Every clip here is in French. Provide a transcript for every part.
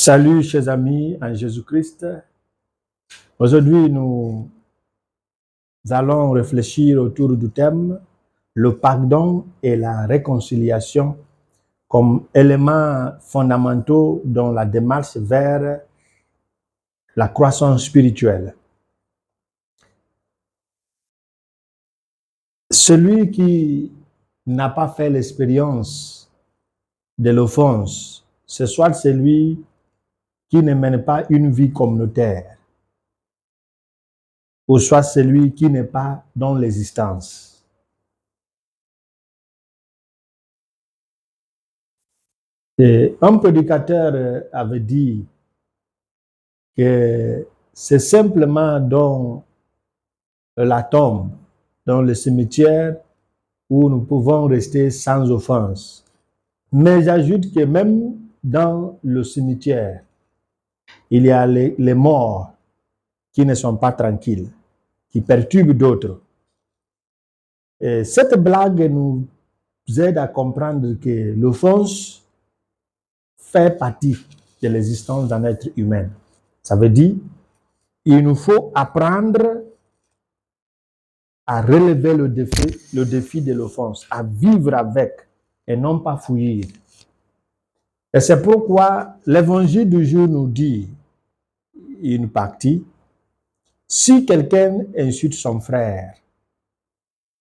Salut chers amis en Jésus-Christ. Aujourd'hui, nous allons réfléchir autour du thème le pardon et la réconciliation comme éléments fondamentaux dans la démarche vers la croissance spirituelle. Celui qui n'a pas fait l'expérience de l'offense, c'est soit celui qui ne mène pas une vie communautaire, ou soit celui qui n'est pas dans l'existence. Et un prédicateur avait dit que c'est simplement dans la tombe, dans le cimetière, où nous pouvons rester sans offense. Mais j'ajoute que même dans le cimetière, il y a les morts qui ne sont pas tranquilles, qui perturbent d'autres. Et cette blague nous aide à comprendre que l'offense fait partie de l'existence d'un être humain. Ça veut dire qu'il nous faut apprendre à relever le défi de l'offense, à vivre avec et non pas fuir. Et c'est pourquoi l'évangile du jour nous dit une partie: si quelqu'un insulte son frère,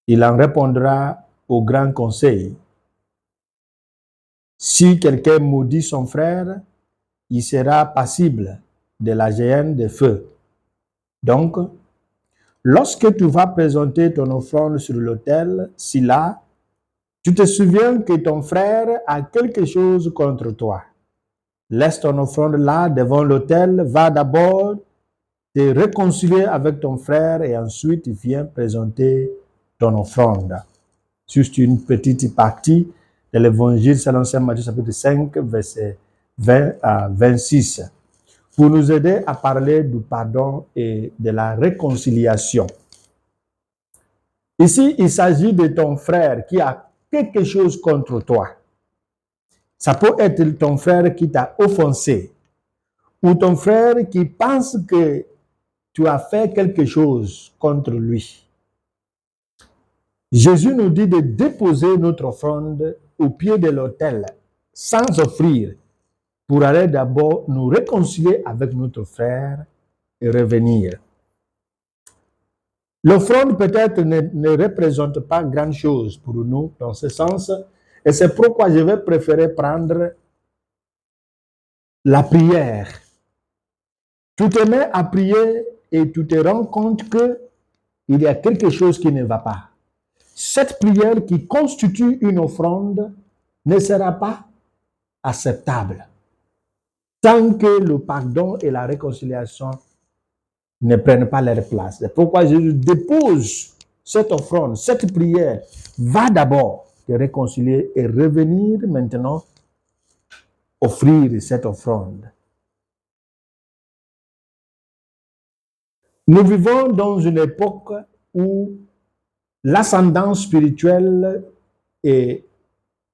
il en répondra au grand conseil. Si quelqu'un maudit son frère, il sera passible de la géhenne de feu. Donc, lorsque tu vas présenter ton offrande sur l'autel, si là, tu te souviens que ton frère a quelque chose contre toi, laisse ton offrande là devant l'autel, va d'abord te réconcilier avec ton frère et ensuite viens présenter ton offrande. Juste une petite partie de l'évangile selon saint Matthieu chapitre 5, verset 20 à 26, pour nous aider à parler du pardon et de la réconciliation. Ici, il s'agit de ton frère qui a quelque chose contre toi. Ça peut être ton frère qui t'a offensé ou ton frère qui pense que tu as fait quelque chose contre lui. Jésus nous dit de déposer notre offrande au pied de l'autel sans offrir pour aller d'abord nous réconcilier avec notre frère et revenir. L'offrande peut-être ne représente pas grand-chose pour nous dans ce sens, et c'est pourquoi je vais préférer prendre la prière. Tu te mets à prier et tu te rends compte qu'il y a quelque chose qui ne va pas. Cette prière qui constitue une offrande ne sera pas acceptable tant que le pardon et la réconciliation ne prennent pas leur place. C'est pourquoi Jésus dépose cette offrande, cette prière. Va d'abord te réconcilier et revenir maintenant offrir cette offrande. Nous vivons dans une époque où l'ascendance spirituelle et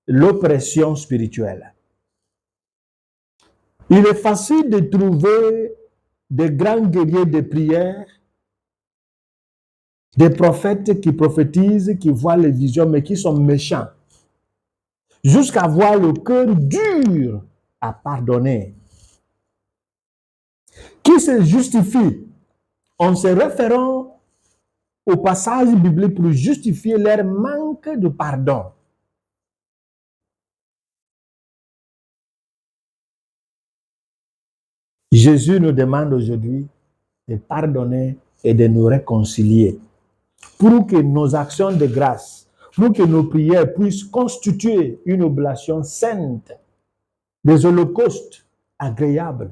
l'oppression spirituelle. Il est facile de trouver des grands guerriers de prière, des prophètes qui prophétisent, qui voient les visions, mais qui sont méchants, jusqu'à avoir le cœur dur à pardonner, qui se justifient en se référant au passage biblique pour justifier leur manque de pardon. Jésus nous demande aujourd'hui de pardonner et de nous réconcilier pour que nos actions de grâce, pour que nos prières puissent constituer une oblation sainte, des holocaustes agréables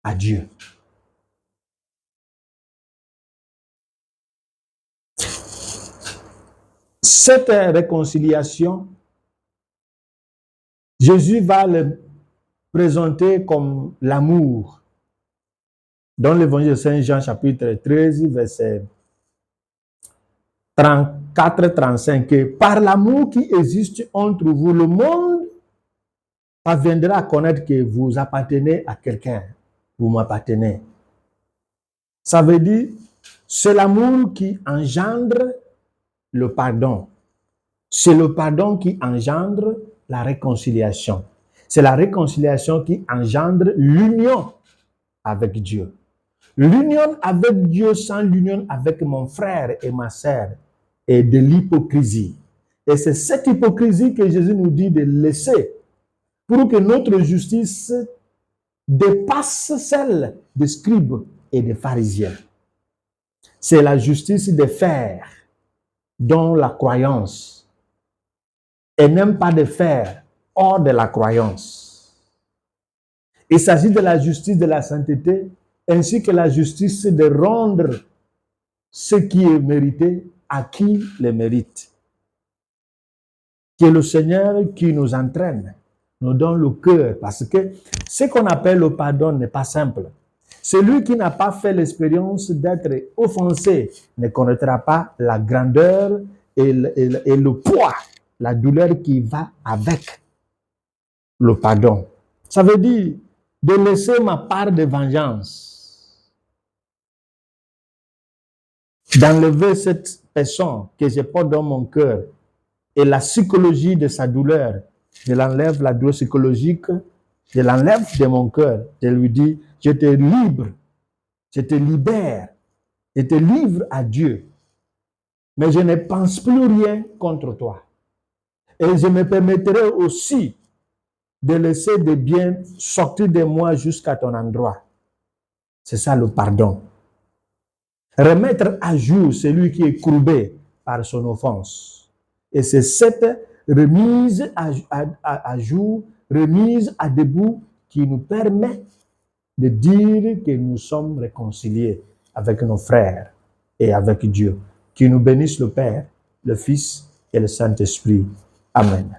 à Dieu. Cette réconciliation, Jésus va le présenter comme l'amour. Dans l'évangile de Saint Jean, chapitre 13, verset 34-35, que par l'amour qui existe entre vous, le monde parviendrez à connaître que vous appartenez à quelqu'un, vous m'appartenez. Ça veut dire, c'est l'amour qui engendre le pardon. C'est le pardon qui engendre la réconciliation. C'est la réconciliation qui engendre l'union avec Dieu. L'union avec Dieu sans l'union avec mon frère et ma sœur est de l'hypocrisie. Et c'est cette hypocrisie que Jésus nous dit de laisser pour que notre justice dépasse celle des scribes et des pharisiens. C'est la justice des fers dont la croyance et n'aime pas de faire hors de la croyance. Il s'agit de la justice de la sainteté ainsi que la justice de rendre ce qui est mérité à qui le mérite. Que le Seigneur qui nous entraîne nous donne le cœur, parce que ce qu'on appelle le pardon n'est pas simple. Celui qui n'a pas fait l'expérience d'être offensé ne connaîtra pas la grandeur et le poids, la douleur qui va avec le pardon. Ça veut dire de laisser ma part de vengeance, d'enlever cette personne que je porte dans mon cœur et la psychologie de sa douleur. Je l'enlève, la douleur psychologique, je l'enlève de mon cœur. Je lui dis, je te libre, je te libère, je te livre à Dieu. Mais je ne pense plus rien contre toi. Et je me permettrai aussi de laisser des biens sortir de moi jusqu'à ton endroit. C'est ça le pardon. Remettre à jour celui qui est courbé par son offense. Et c'est cette remise à jour, remise à debout qui nous permet de dire que nous sommes réconciliés avec nos frères et avec Dieu. Qui nous bénisse le Père, le Fils et le Saint-Esprit. Amen.